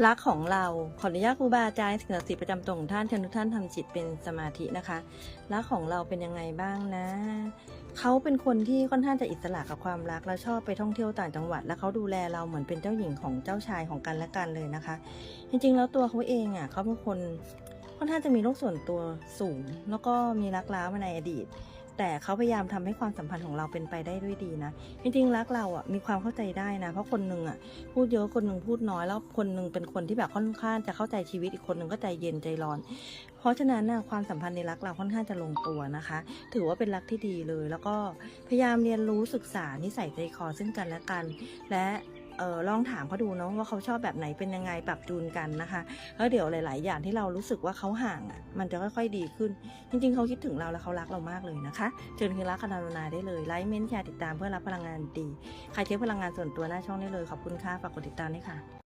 รักของเราขออนุญาตครูบาอาจารย์สิ่งศักดิ์สิทธิ์ประจำตัวของท่านเชิญทุกท่านทำจิตเป็นสมาธินะคะรักของเราเป็นยังไงบ้างนะเขาเป็นคนที่ค่อนข้างจะอิสระกับความรักและชอบไปท่องเที่ยวต่างจังหวัดและเขาดูแลเราเหมือนเป็นเจ้าหญิงของเจ้าชายของกันและกันเลยนะคะจริงๆแล้วตัวเขาเองอ่ะเขาเป็นคนค่อนข้างจะมีโลกส่วนตัวสูงแล้วก็มีรักร้าวมาในอดีตแต่เขาพยายามทำให้ความสัมพันธ์ของเราเป็นไปได้ด้วยดีนะจริงๆรักเราอ่ะมีความเข้าใจได้นะเพราะคนหนึ่งอ่ะพูดเยอะคนหนึ่งพูดน้อยแล้วคนหนึ่งเป็นคนที่แบบค่อนข้างจะเข้าใจชีวิตอีกคนหนึ่งก็ใจเย็นใจร้อนเพราะฉะนั้นนะความสัมพันธ์ในรักเราค่อนข้างจะลงตัวนะคะถือว่าเป็นรักที่ดีเลยแล้วก็พยายามเรียนรู้ศึกษานิสัยใจคอซึ่งกันและกันและลองถามเขาดูเนาะว่าเขาชอบแบบไหนเป็นยังไงปรับจูนกันนะคะแล้วเดี๋ยวหลายๆอย่างที่เรารู้สึกว่าเขาห่างอ่ะมันจะค่อยๆดีขึ้นจริงๆเขาคิดถึงเราและเขารักเรามากเลยนะคะเชิญคือรักคณารุณาได้เลยไลค์เม้นต์แชร์ติดตามเพื่อรับพลังงานดีใครเช็คพลังงานส่วนตัวหน้าช่องได้เลยขอบคุณค่ะฝากกดติดตามด้วยค่ะ